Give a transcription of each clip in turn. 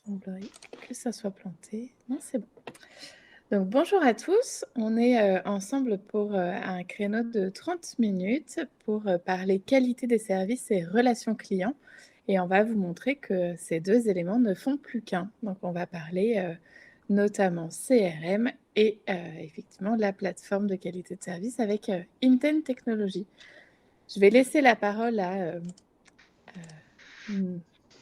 Il semblerait que ça soit planté. Non, c'est bon. Donc bonjour à tous, on est, ensemble pour, un créneau de 30 minutes pour, parler qualité des services et relations clients et on va vous montrer que ces 2 éléments ne font plus qu'un. Donc on va parler, notamment CRM et effectivement la plateforme de qualité de service avec, Inten Technologies. Je vais laisser la parole à,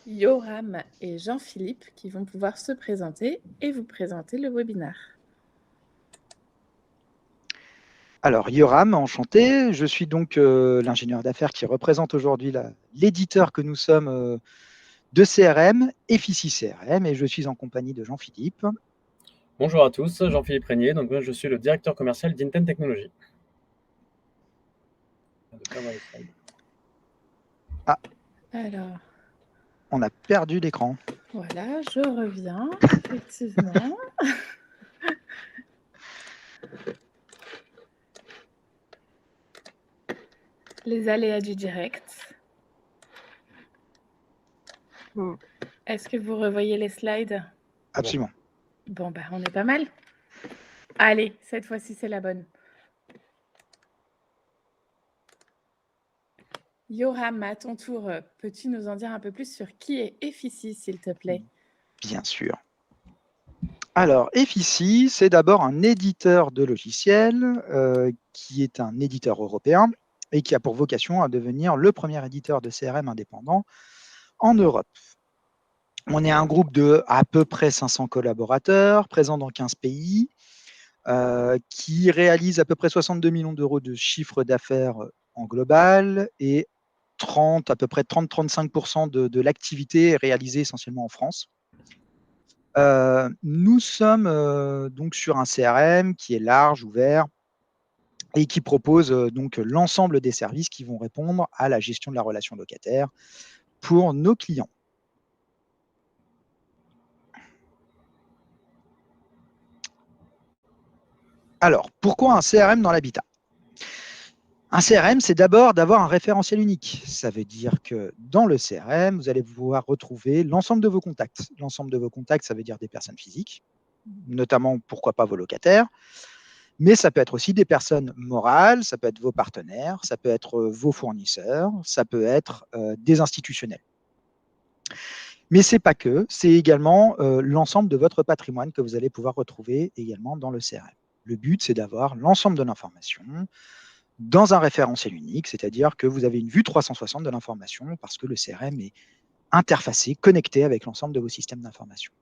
Yoram et Jean-Philippe qui vont pouvoir se présenter et vous présenter le webinaire. Alors, Yoram, enchanté. Je suis donc l'ingénieur d'affaires qui représente aujourd'hui l'éditeur que nous sommes de CRM, Effici CRM, et je suis en compagnie de Jean-Philippe. Bonjour à tous, Jean-Philippe Régnier, donc moi je suis le directeur commercial d'Inten Technologies. De perdre les slides. Ah, Alors, on a perdu l'écran. voilà, je reviens, effectivement. Les aléas du direct. Est-ce que vous revoyez les slides? Absolument. Bon, bah, on est pas mal. Allez, cette fois-ci, c'est la bonne. Yoram, à ton tour, peux-tu nous en dire un peu plus sur qui est Effici, s'il te plaît? Bien sûr. Alors, Effici, c'est d'abord un éditeur de logiciels qui est un éditeur européen et qui a pour vocation à devenir le premier éditeur de CRM indépendant en Europe. On est un groupe de à peu près 500 collaborateurs, présents dans 15 pays, qui réalise à peu près 62 millions d'euros de chiffre d'affaires en global et à peu près 30-35% de l'activité est réalisée essentiellement en France. Nous sommes donc sur un CRM qui est large, ouvert, et qui propose donc l'ensemble des services qui vont répondre à la gestion de la relation locataire pour nos clients. Alors, pourquoi un CRM dans l'habitat? Un CRM, c'est d'abord d'avoir un référentiel unique. Ça veut dire que dans le CRM, vous allez pouvoir retrouver l'ensemble de vos contacts. L'ensemble de vos contacts, ça veut dire des personnes physiques, notamment, pourquoi pas, vos locataires. Mais ça peut être aussi des personnes morales, ça peut être vos partenaires, ça peut être vos fournisseurs, ça peut être des institutionnels. Mais ce n'est pas que, c'est également l'ensemble de votre patrimoine que vous allez pouvoir retrouver également dans le CRM. Le but, c'est d'avoir l'ensemble de l'information dans un référentiel unique, c'est-à-dire que vous avez une vue 360 de l'information parce que le CRM est interfacé, connecté avec l'ensemble de vos systèmes d'information.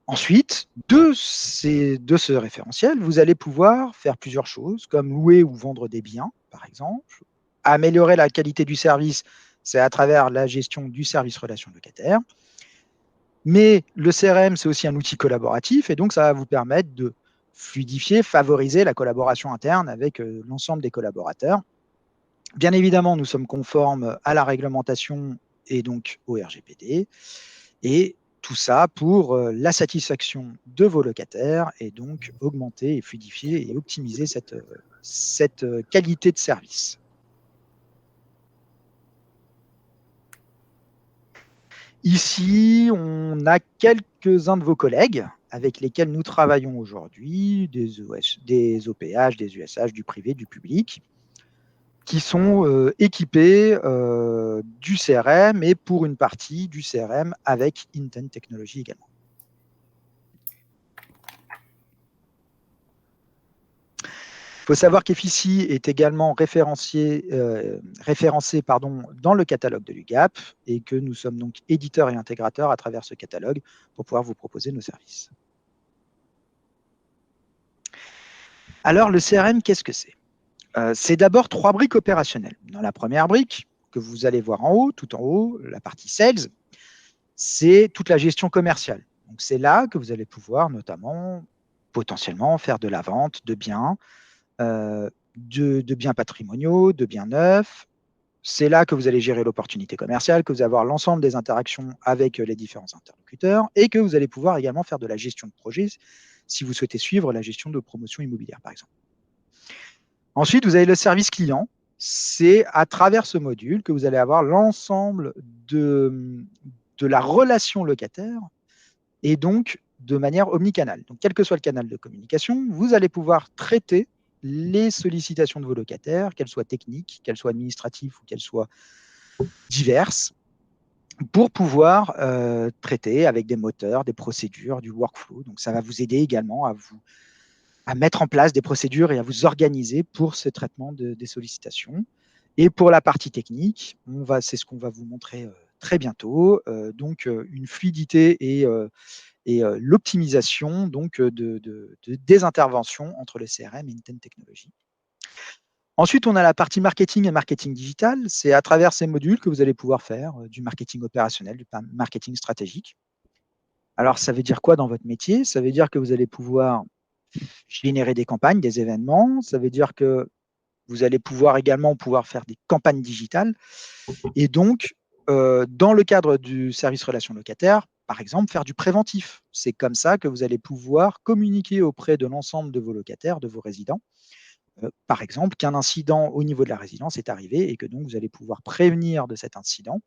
Ensuite, de ce référentiel, vous allez pouvoir faire plusieurs choses, comme louer ou vendre des biens, par exemple. Améliorer la qualité du service, c'est à travers la gestion du service relation locataire. Mais le CRM, c'est aussi un outil collaboratif, et donc ça va vous permettre de fluidifier, favoriser la collaboration interne avec l'ensemble des collaborateurs. Bien évidemment, nous sommes conformes à la réglementation et donc au RGPD. Et tout ça pour la satisfaction de vos locataires et donc augmenter et fluidifier et optimiser cette qualité de service. Ici, on a quelques-uns de vos collègues avec lesquels nous travaillons aujourd'hui, des OPH, des USH, du privé, du public, qui sont équipés du CRM et pour une partie du CRM avec Inten Technologies également. Il faut savoir qu'Effici est également référencé dans le catalogue de l'UGAP et que nous sommes donc éditeurs et intégrateurs à travers ce catalogue pour pouvoir vous proposer nos services. Alors, le CRM, qu'est-ce que c'est? C'est d'abord 3 briques opérationnelles. Dans la première brique, que vous allez voir en haut, tout en haut, la partie sales, c'est toute la gestion commerciale. Donc, c'est là que vous allez pouvoir notamment, potentiellement, faire de la vente de biens, de biens patrimoniaux, de biens neufs. C'est là que vous allez gérer l'opportunité commerciale, que vous allez avoir l'ensemble des interactions avec les différents interlocuteurs et que vous allez pouvoir également faire de la gestion de projet si vous souhaitez suivre la gestion de promotion immobilière, par exemple. Ensuite, vous avez le service client. C'est à travers ce module que vous allez avoir l'ensemble de de la relation locataire et donc de manière omnicanale. Donc, quel que soit le canal de communication, vous allez pouvoir traiter les sollicitations de vos locataires, qu'elles soient techniques, qu'elles soient administratives ou qu'elles soient diverses, pour pouvoir traiter avec des moteurs, des procédures, du workflow. Donc, ça va vous aider également à mettre en place des procédures et à vous organiser pour ce traitement des sollicitations. Et pour la partie technique, c'est ce qu'on va vous montrer très bientôt. Donc, une fluidité et l'optimisation donc des interventions entre le CRM et Intent Technology. Ensuite, on a la partie marketing et marketing digital. C'est à travers ces modules que vous allez pouvoir faire du marketing opérationnel, du marketing stratégique. Alors, ça veut dire quoi dans votre métier? Ça veut dire que vous allez pouvoir générer des campagnes, des événements. Ça veut dire que vous allez également pouvoir faire des campagnes digitales. Et donc, dans le cadre du service relations locataires, par exemple, faire du préventif. C'est comme ça que vous allez pouvoir communiquer auprès de l'ensemble de vos locataires, de vos résidents, par exemple, qu'un incident au niveau de la résidence est arrivé et que donc vous allez pouvoir prévenir de cet incident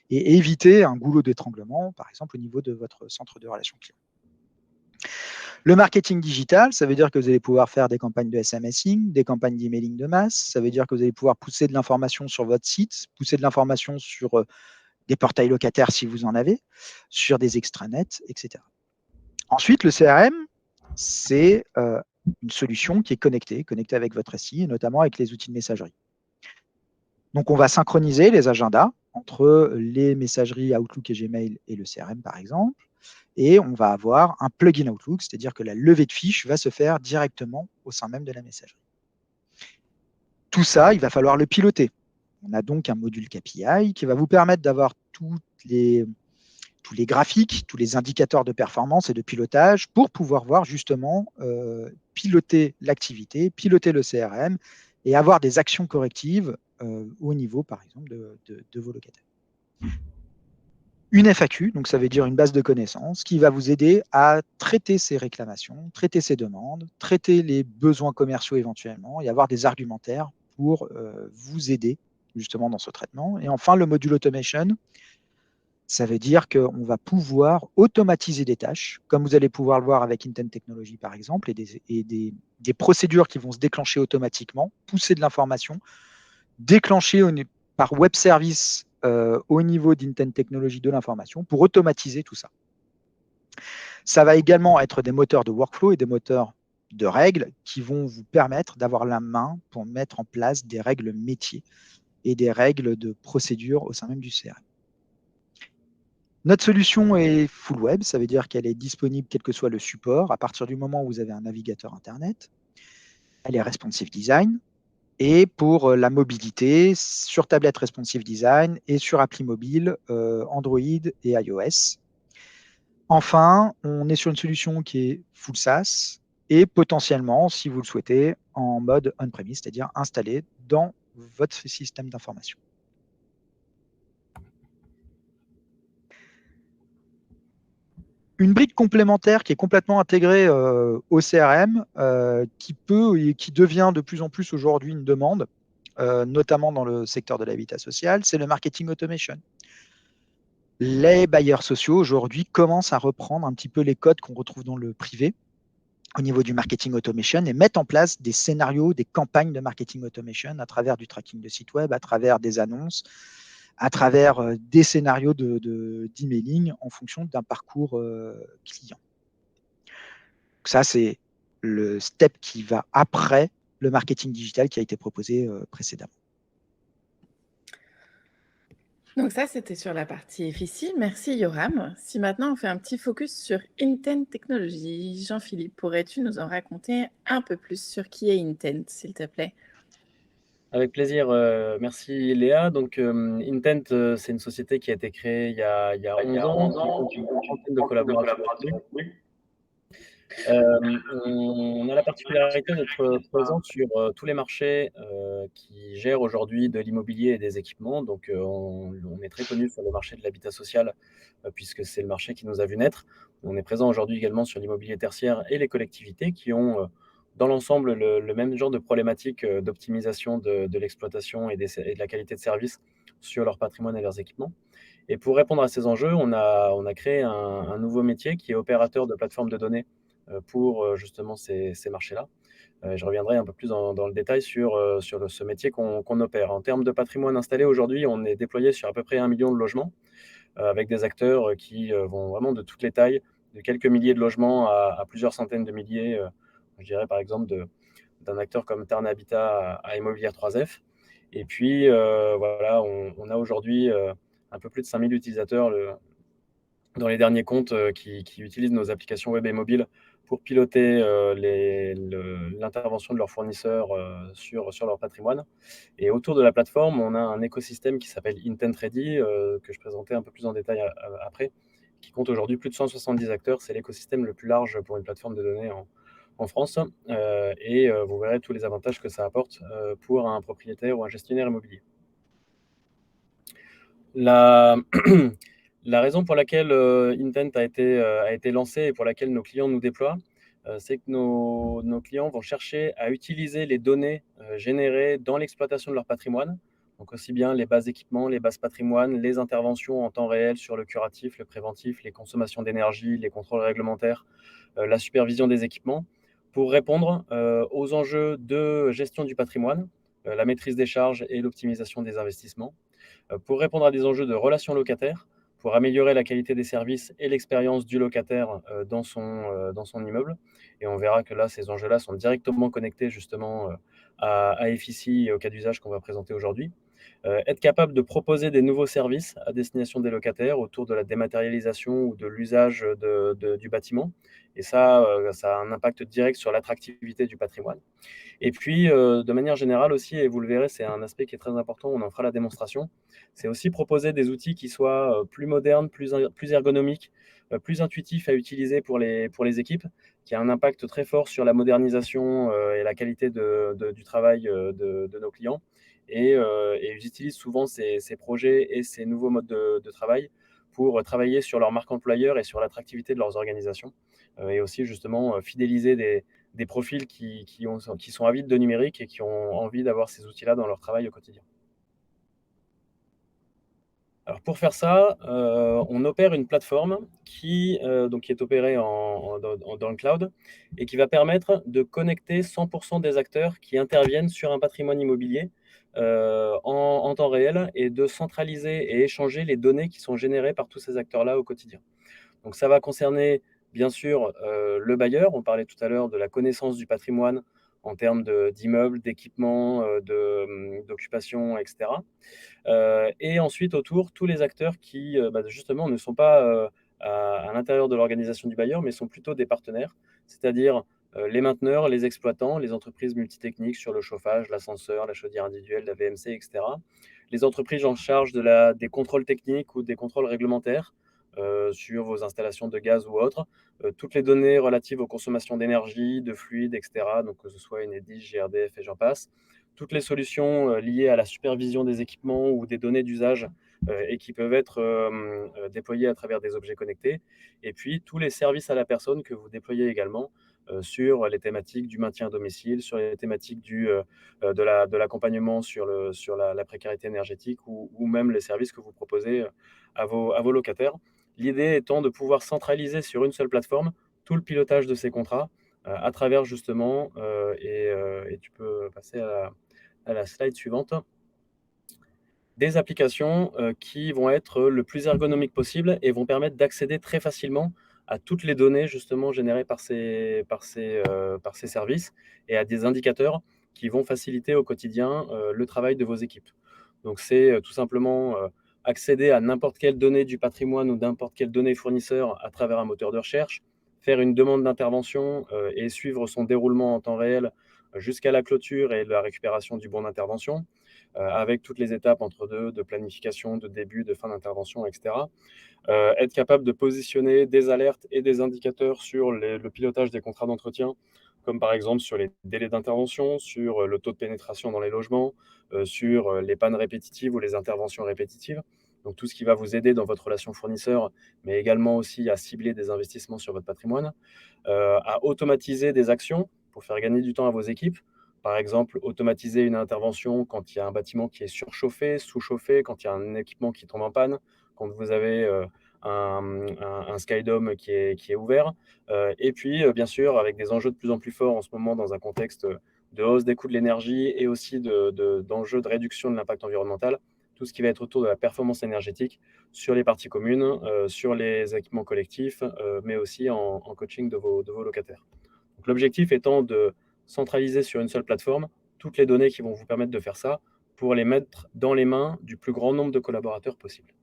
et éviter un goulot d'étranglement, par exemple, au niveau de votre centre de relations clients. Le marketing digital, ça veut dire que vous allez pouvoir faire des campagnes de SMSing, des campagnes d'emailing de masse. Ça veut dire que vous allez pouvoir pousser de l'information sur votre site, pousser de l'information sur des portails locataires si vous en avez, sur des extranets, etc. Ensuite, le CRM, c'est une solution qui est connectée avec votre SI, et notamment avec les outils de messagerie. Donc, on va synchroniser les agendas entre les messageries Outlook et Gmail et le CRM, par exemple. Et on va avoir un plugin Outlook, c'est-à-dire que la levée de fiches va se faire directement au sein même de la messagerie. Tout ça, il va falloir le piloter. On a donc un module KPI qui va vous permettre d'avoir tous les graphiques, tous les indicateurs de performance et de pilotage pour pouvoir voir justement piloter l'activité, piloter le CRM et avoir des actions correctives au niveau, par exemple, de vos locataires. Une FAQ, donc ça veut dire une base de connaissances, qui va vous aider à traiter ces réclamations, traiter ces demandes, traiter les besoins commerciaux éventuellement et avoir des argumentaires pour vous aider justement dans ce traitement. Et enfin, le module automation, ça veut dire qu'on va pouvoir automatiser des tâches, comme vous allez pouvoir le voir avec Intent Technology par exemple, et des procédures qui vont se déclencher automatiquement, pousser de l'information, déclencher par web service au niveau d'Intent Technology de l'information pour automatiser tout ça. Ça va également être des moteurs de workflow et des moteurs de règles qui vont vous permettre d'avoir la main pour mettre en place des règles métiers et des règles de procédure au sein même du CRM. Notre solution est full web, ça veut dire qu'elle est disponible quel que soit le support à partir du moment où vous avez un navigateur Internet. Elle est responsive design. Et pour la mobilité, sur tablette responsive design et sur appli mobile, Android et iOS. Enfin, on est sur une solution qui est full SaaS et potentiellement, si vous le souhaitez, en mode on-premise, c'est-à-dire installé dans votre système d'information. Une brique complémentaire qui est complètement intégrée au CRM, qui peut et qui devient de plus en plus aujourd'hui une demande, notamment dans le secteur de l'habitat social, c'est le marketing automation. Les bailleurs sociaux aujourd'hui commencent à reprendre un petit peu les codes qu'on retrouve dans le privé au niveau du marketing automation et mettent en place des scénarios, des campagnes de marketing automation à travers du tracking de site web, à travers des annonces, à travers des scénarios d'emailing en fonction d'un parcours client. Donc ça, c'est le step qui va après le marketing digital qui a été proposé précédemment. Donc ça, c'était sur la partie difficile. Merci Yoram. Si maintenant on fait un petit focus sur Intent Technology, Jean-Philippe, pourrais-tu nous en raconter un peu plus sur qui est Intent, s'il te plaît? Avec plaisir, merci Léa. Donc, Intent, c'est une société qui a été créée il y a 11 ans, qui compte une trentaine de collaborateurs aujourd'hui. On a la particularité d'être présent sur tous les marchés qui gèrent aujourd'hui de l'immobilier et des équipements. Donc, on est très connu sur le marché de l'habitat social puisque c'est le marché qui nous a vu naître. On est présent aujourd'hui également sur l'immobilier tertiaire et les collectivités qui ont dans l'ensemble le même genre de problématique d'optimisation de l'exploitation et de la qualité de service sur leur patrimoine et leurs équipements. Et pour répondre à ces enjeux, on a créé un nouveau métier qui est opérateur de plateforme de données pour justement ces marchés-là. Je reviendrai un peu plus dans le détail sur ce métier qu'on opère. En termes de patrimoine installé, aujourd'hui, on est déployé sur à peu près 1 million de logements, avec des acteurs qui vont vraiment de toutes les tailles, de quelques milliers de logements à plusieurs centaines de milliers. Je dirais par exemple d'un acteur comme Tarn Habitat à Immobilière 3F. Et puis, voilà, on a aujourd'hui un peu plus de 5000 utilisateurs dans les derniers comptes qui utilisent nos applications web et mobiles pour piloter l'intervention de leurs fournisseurs sur leur patrimoine. Et autour de la plateforme, on a un écosystème qui s'appelle Intent Ready, que je présentais un peu plus en détail après, qui compte aujourd'hui plus de 170 acteurs. C'est l'écosystème le plus large pour une plateforme de données en France. Et vous verrez tous les avantages que ça apporte pour un propriétaire ou un gestionnaire immobilier. La, la raison pour laquelle Intent a été lancé et pour laquelle nos clients nous déploient, c'est que nos clients vont chercher à utiliser les données générées dans l'exploitation de leur patrimoine, donc aussi bien les bases équipements, les bases patrimoine, les interventions en temps réel sur le curatif, le préventif, les consommations d'énergie, les contrôles réglementaires, la supervision des équipements, pour répondre aux enjeux de gestion du patrimoine, la maîtrise des charges et l'optimisation des investissements, pour répondre à des enjeux de relations locataires, pour améliorer la qualité des services et l'expérience du locataire dans son immeuble. Et on verra que là, ces enjeux-là sont directement connectés justement à FICI et au cas d'usage qu'on va présenter aujourd'hui. Être capable de proposer des nouveaux services à destination des locataires autour de la dématérialisation ou de l'usage du bâtiment. Et ça a un impact direct sur l'attractivité du patrimoine. Et puis, de manière générale aussi, et vous le verrez, c'est un aspect qui est très important, on en fera la démonstration, c'est aussi proposer des outils qui soient plus modernes, plus ergonomiques, plus intuitifs à utiliser pour les équipes, qui a un impact très fort sur la modernisation et la qualité du travail de nos clients. Et ils utilisent souvent ces projets et ces nouveaux modes de travail pour travailler sur leur marque employeur et sur l'attractivité de leurs organisations. Et aussi justement fidéliser des profils qui sont avides de numérique et qui ont envie d'avoir ces outils-là dans leur travail au quotidien. Alors pour faire ça, on opère une plateforme qui est opérée dans le cloud et qui va permettre de connecter 100% des acteurs qui interviennent sur un patrimoine immobilier en temps réel et de centraliser et échanger les données qui sont générées par tous ces acteurs-là au quotidien. Donc ça va concerner bien sûr le bailleur. On parlait tout à l'heure de la connaissance du patrimoine en termes d'immeubles, d'équipements, d'occupation, etc. Et ensuite autour, tous les acteurs qui justement ne sont pas à l'intérieur de l'organisation du bailleur, mais sont plutôt des partenaires, c'est-à-dire les mainteneurs, les exploitants, les entreprises multitechniques sur le chauffage, l'ascenseur, la chaudière individuelle, la VMC, etc. Les entreprises en charge des contrôles techniques ou des contrôles réglementaires sur vos installations de gaz ou autres, toutes les données relatives aux consommations d'énergie, de fluide, etc., donc que ce soit Enedis, GRDF et j'en passe, toutes les solutions liées à la supervision des équipements ou des données d'usage et qui peuvent être déployées à travers des objets connectés, et puis tous les services à la personne que vous déployez également sur les thématiques du maintien à domicile, sur les thématiques de l'accompagnement sur la précarité énergétique ou même les services que vous proposez à vos locataires. L'idée étant de pouvoir centraliser sur une seule plateforme tout le pilotage de ces contrats à travers justement, et tu peux passer à la slide suivante, des applications qui vont être le plus ergonomiques possible et vont permettre d'accéder très facilement à toutes les données justement générées par ces services et à des indicateurs qui vont faciliter au quotidien le travail de vos équipes. Donc c'est tout simplement accéder à n'importe quelle donnée du patrimoine ou n'importe quelle donnée fournisseur à travers un moteur de recherche, faire une demande d'intervention et suivre son déroulement en temps réel jusqu'à la clôture et la récupération du bon d'intervention, avec toutes les étapes entre deux, de planification, de début, de fin d'intervention, etc. Être capable de positionner des alertes et des indicateurs sur le pilotage des contrats d'entretien, comme par exemple sur les délais d'intervention, sur le taux de pénétration dans les logements, sur les pannes répétitives ou les interventions répétitives. Donc tout ce qui va vous aider dans votre relation fournisseur, mais également aussi à cibler des investissements sur votre patrimoine, à automatiser des actions pour faire gagner du temps à vos équipes. Par exemple, automatiser une intervention quand il y a un bâtiment qui est surchauffé, sous-chauffé, quand il y a un équipement qui tombe en panne, quand vous avez un SkyDome qui est ouvert. Et puis, bien sûr, avec des enjeux de plus en plus forts en ce moment dans un contexte de hausse des coûts de l'énergie et aussi d'enjeux de réduction de l'impact environnemental, tout ce qui va être autour de la performance énergétique sur les parties communes, sur les équipements collectifs, mais aussi en coaching de vos locataires. Donc, l'objectif étant de centraliser sur une seule plateforme toutes les données qui vont vous permettre de faire ça pour les mettre dans les mains du plus grand nombre de collaborateurs possible.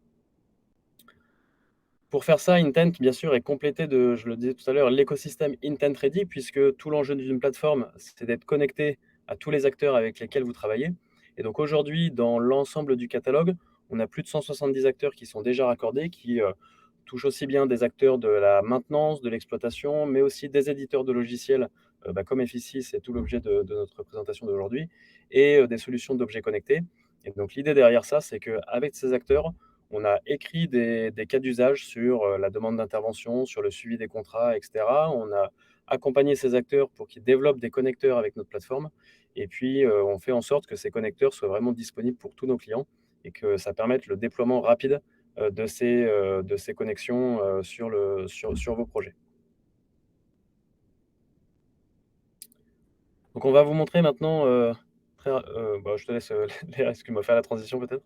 Pour faire ça, Intent, bien sûr, est complété de, je le disais tout à l'heure, l'écosystème Intent Ready, puisque tout l'enjeu d'une plateforme, c'est d'être connecté à tous les acteurs avec lesquels vous travaillez. Et donc aujourd'hui, dans l'ensemble du catalogue, on a plus de 170 acteurs qui sont déjà raccordés, qui touchent aussi bien des acteurs de la maintenance, de l'exploitation, mais aussi des éditeurs de logiciels, comme FICI, c'est tout l'objet de notre présentation d'aujourd'hui, et des solutions d'objets connectés. Et donc l'idée derrière ça, c'est qu'avec ces acteurs, on a écrit des cas d'usage sur la demande d'intervention, sur le suivi des contrats, etc. On a accompagné ces acteurs pour qu'ils développent des connecteurs avec notre plateforme. Et puis, on fait en sorte que ces connecteurs soient vraiment disponibles pour tous nos clients et que ça permette le déploiement rapide de ces connexions sur vos projets. Donc, on va vous montrer maintenant, je te laisse, Léa, excuse-moi, faire la transition peut-être.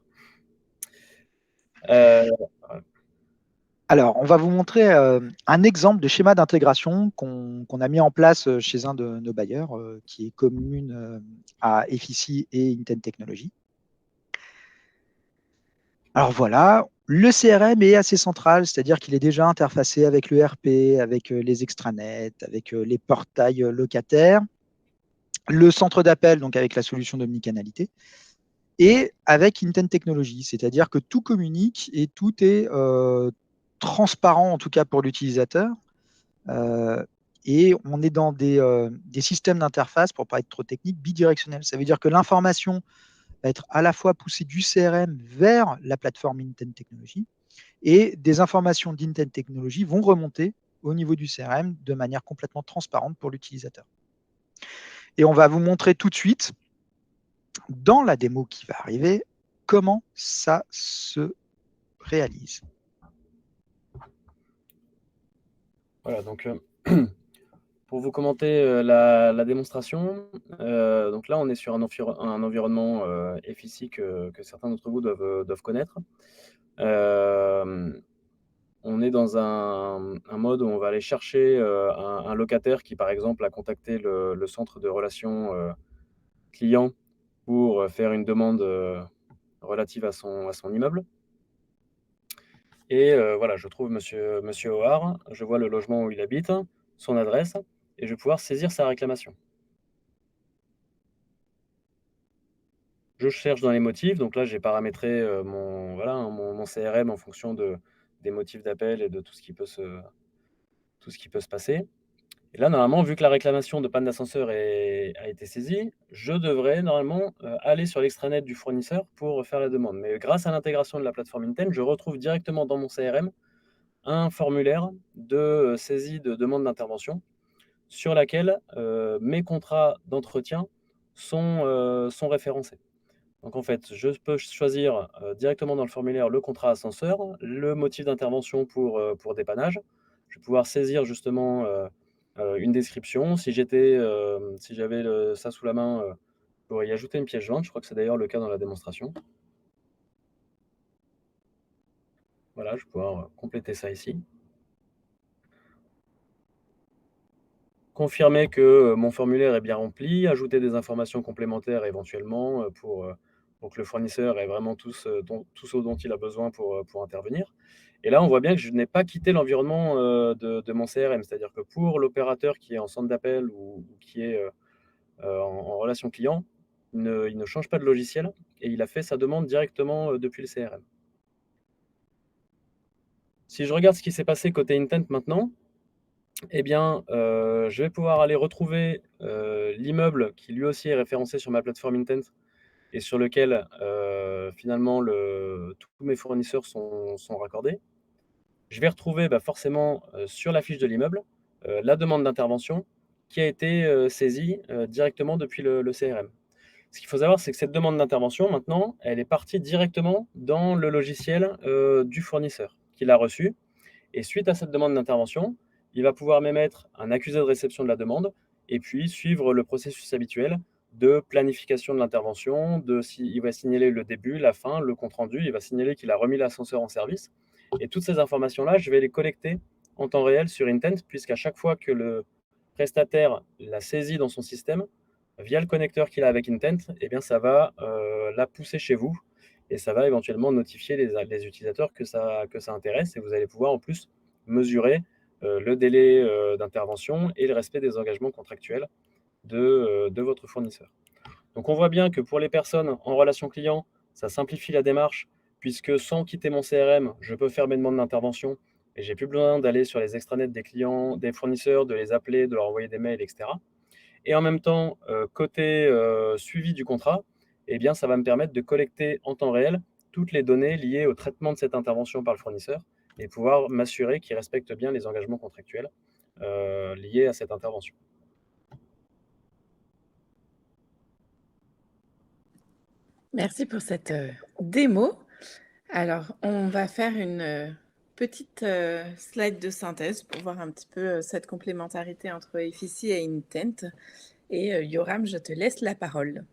Alors, on va vous montrer un exemple de schéma d'intégration qu'on a mis en place chez un de nos bailleurs, qui est commune à FICI et Intent Technologies. Alors voilà, le CRM est assez central, c'est-à-dire qu'il est déjà interfacé avec le RP, avec les extranets, avec les portails locataires, le centre d'appel, donc avec la solution d'omnicanalité, et avec Intent Technologies, c'est-à-dire que tout communique et tout est transparent, en tout cas pour l'utilisateur. Et on est dans des systèmes d'interface, pour ne pas être trop technique, bidirectionnels. Ça veut dire que l'information va être à la fois poussée du CRM vers la plateforme Intent Technologies et des informations d'Intent Technologies vont remonter au niveau du CRM de manière complètement transparente pour l'utilisateur. Et on va vous montrer tout de suite, dans la démo qui va arriver, comment ça se réalise. Voilà, donc pour vous commenter la démonstration, donc là on est sur un environnement FICI que certains d'entre vous doivent connaître. On est dans un mode où on va aller chercher un locataire qui, par exemple, a contacté le centre de relations client pour faire une demande relative à son immeuble. Et voilà, je trouve monsieur O'Hare, je vois le logement où il habite, son adresse, et je vais pouvoir saisir sa réclamation. Je cherche dans les motifs, donc là j'ai paramétré mon CRM en fonction des motifs d'appel et de tout ce qui peut se passer. Et là, normalement, vu que la réclamation de panne d'ascenseur a été saisie, je devrais normalement aller sur l'extranet du fournisseur pour faire la demande. Mais grâce à l'intégration de la plateforme Intent, je retrouve directement dans mon CRM un formulaire de saisie de demande d'intervention sur laquelle mes contrats d'entretien sont référencés. Donc en fait, je peux choisir directement dans le formulaire le contrat ascenseur, le motif d'intervention pour dépannage. Je vais pouvoir saisir justement une description. Si j'avais ça sous la main, je pourrais y ajouter une pièce jointe. Je crois que c'est d'ailleurs le cas dans la démonstration. Voilà, je vais pouvoir compléter ça ici. Confirmer que mon formulaire est bien rempli, ajouter des informations complémentaires éventuellement pour que le fournisseur ait vraiment tout ce dont il a besoin pour intervenir. Et là, on voit bien que je n'ai pas quitté l'environnement de mon CRM. C'est-à-dire que pour l'opérateur qui est en centre d'appel ou qui est en relation client, il ne change pas de logiciel et il a fait sa demande directement depuis le CRM. Si je regarde ce qui s'est passé côté Intent maintenant, eh bien, je vais pouvoir aller retrouver l'immeuble qui lui aussi est référencé sur ma plateforme Intent et sur lequel finalement tous mes fournisseurs sont raccordés. Je vais retrouver forcément sur la fiche de l'immeuble la demande d'intervention qui a été saisie directement depuis le CRM. Ce qu'il faut savoir, c'est que cette demande d'intervention, maintenant, elle est partie directement dans le logiciel du fournisseur qui l'a reçue. Et suite à cette demande d'intervention, il va pouvoir m'émettre un accusé de réception de la demande et puis suivre le processus habituel de planification de l'intervention. Il va signaler le début, la fin, le compte-rendu, il va signaler qu'il a remis l'ascenseur en service. Et toutes ces informations-là, je vais les collecter en temps réel sur Intent, puisqu'à chaque fois que le prestataire la saisit dans son système, via le connecteur qu'il a avec Intent, eh bien, ça va la pousser chez vous et ça va éventuellement notifier les utilisateurs que ça intéresse et vous allez pouvoir en plus mesurer le délai d'intervention et le respect des engagements contractuels de votre fournisseur. Donc on voit bien que pour les personnes en relation client, ça simplifie la démarche puisque sans quitter mon CRM, je peux faire mes demandes d'intervention et j'ai plus besoin d'aller sur les extranets des clients, des fournisseurs, de les appeler, de leur envoyer des mails, etc. Et en même temps, côté suivi du contrat, eh bien, ça va me permettre de collecter en temps réel toutes les données liées au traitement de cette intervention par le fournisseur et pouvoir m'assurer qu'il respecte bien les engagements contractuels liés à cette intervention. Merci pour cette démo. Alors, on va faire une petite slide de synthèse pour voir un petit peu cette complémentarité entre Effici et Intent. Et Yoram, je te laisse la parole.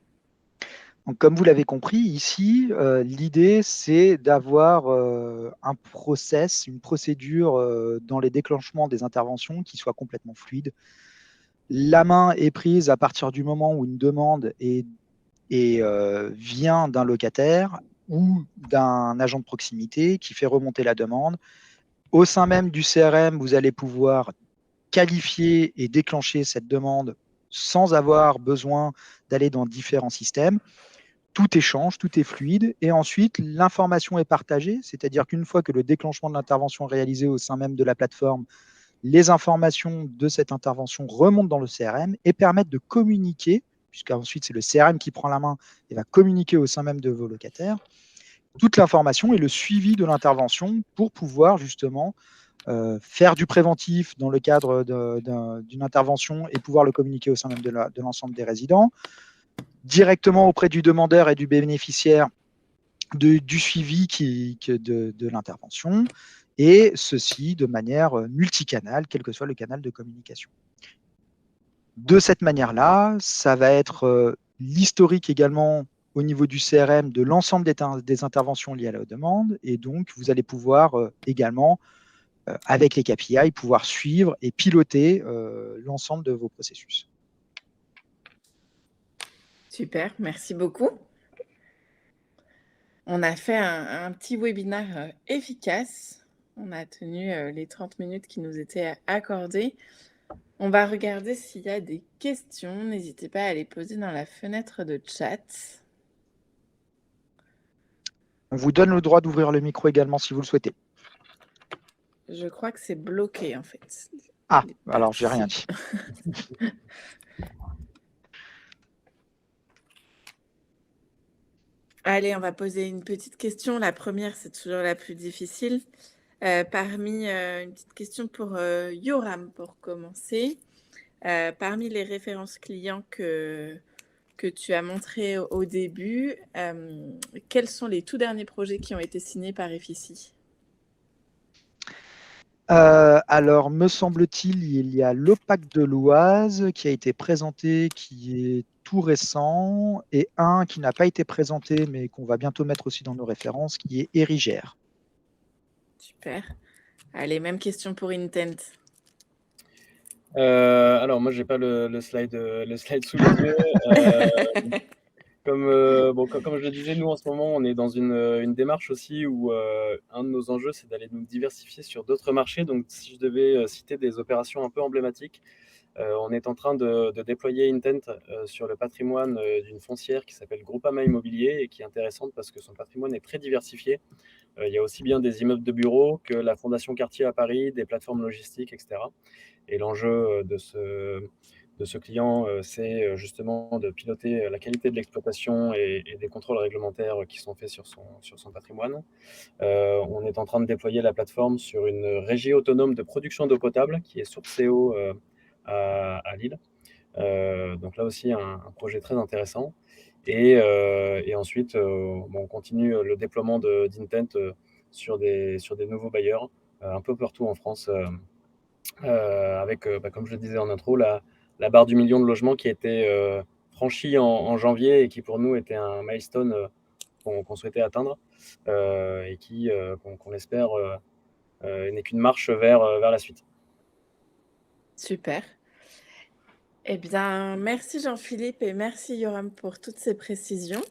Donc, comme vous l'avez compris, ici, l'idée, c'est d'avoir un process, une procédure dans les déclenchements des interventions qui soit complètement fluide. La main est prise à partir du moment où une demande vient d'un locataire ou d'un agent de proximité qui fait remonter la demande. Au sein même du CRM, vous allez pouvoir qualifier et déclencher cette demande sans avoir besoin d'aller dans différents systèmes. Tout échange, tout est fluide, et ensuite l'information est partagée, c'est-à-dire qu'une fois que le déclenchement de l'intervention est réalisé au sein même de la plateforme, les informations de cette intervention remontent dans le CRM et permettent de communiquer, puisqu'ensuite c'est le CRM qui prend la main et va communiquer au sein même de vos locataires, toute l'information et le suivi de l'intervention pour pouvoir justement faire du préventif dans le cadre d'une intervention et pouvoir le communiquer au sein même de l'ensemble des résidents, directement auprès du demandeur et du bénéficiaire du suivi de l'intervention, et ceci de manière multicanale, quel que soit le canal de communication. De cette manière-là, ça va être l'historique également au niveau du CRM de l'ensemble des interventions liées à la demande, et donc vous allez pouvoir également, avec les KPI, pouvoir suivre et piloter l'ensemble de vos processus. Super, merci beaucoup. On a fait un petit webinaire efficace. On a tenu les 30 minutes qui nous étaient accordées. On va regarder s'il y a des questions. N'hésitez pas à les poser dans la fenêtre de chat. On vous donne le droit d'ouvrir le micro également si vous le souhaitez. Je crois que c'est bloqué en fait. Ah, alors j'ai rien dit. Allez, on va poser une petite question. La première, c'est toujours la plus difficile. Une petite question pour Yoram pour commencer. Parmi les références clients que tu as montrées au début, quels sont les tout derniers projets qui ont été signés par Effici ? Alors, me semble-t-il, il y a l'OPAC de l'Oise qui a été présenté, qui est tout récent, et un qui n'a pas été présenté, mais qu'on va bientôt mettre aussi dans nos références, qui est Érigère. Super. Allez, même question pour Intent. Alors, moi, je n'ai pas le slide sous les yeux. Comme je le disais, nous, en ce moment, on est dans une démarche aussi où un de nos enjeux, c'est d'aller nous diversifier sur d'autres marchés. Donc, si je devais citer des opérations un peu emblématiques, on est en train de déployer Intent sur le patrimoine d'une foncière qui s'appelle Groupama Immobilier et qui est intéressante parce que son patrimoine est très diversifié. Il y a aussi bien des immeubles de bureaux que la Fondation Cartier à Paris, des plateformes logistiques, etc. Et l'enjeu de ce client, c'est justement de piloter la qualité de l'exploitation et des contrôles réglementaires qui sont faits sur son patrimoine. On est en train de déployer la plateforme sur une régie autonome de production d'eau potable qui est Sourceo à Lille. Donc là aussi, un projet très intéressant. Et ensuite, on continue le déploiement d'Intent sur des nouveaux bailleurs un peu partout en France, avec, comme je le disais en intro, la barre du million de logements qui a été franchie en janvier et qui pour nous était un milestone qu'on souhaitait atteindre, et qu'on espère n'est qu'une marche vers la suite. Super. Eh bien, merci Jean-Philippe et merci Yoram pour toutes ces précisions.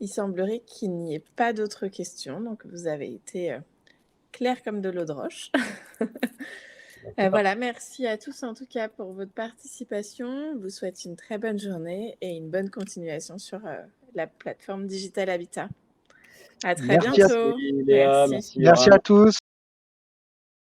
Il semblerait qu'il n'y ait pas d'autres questions, donc vous avez été clair comme de l'eau de roche. Voilà, merci à tous en tout cas pour votre participation. Je vous souhaite une très bonne journée et une bonne continuation sur la plateforme Digital Habitat. À très Merci à, bientôt. Léa, Merci. merci merci Yoram. à tous.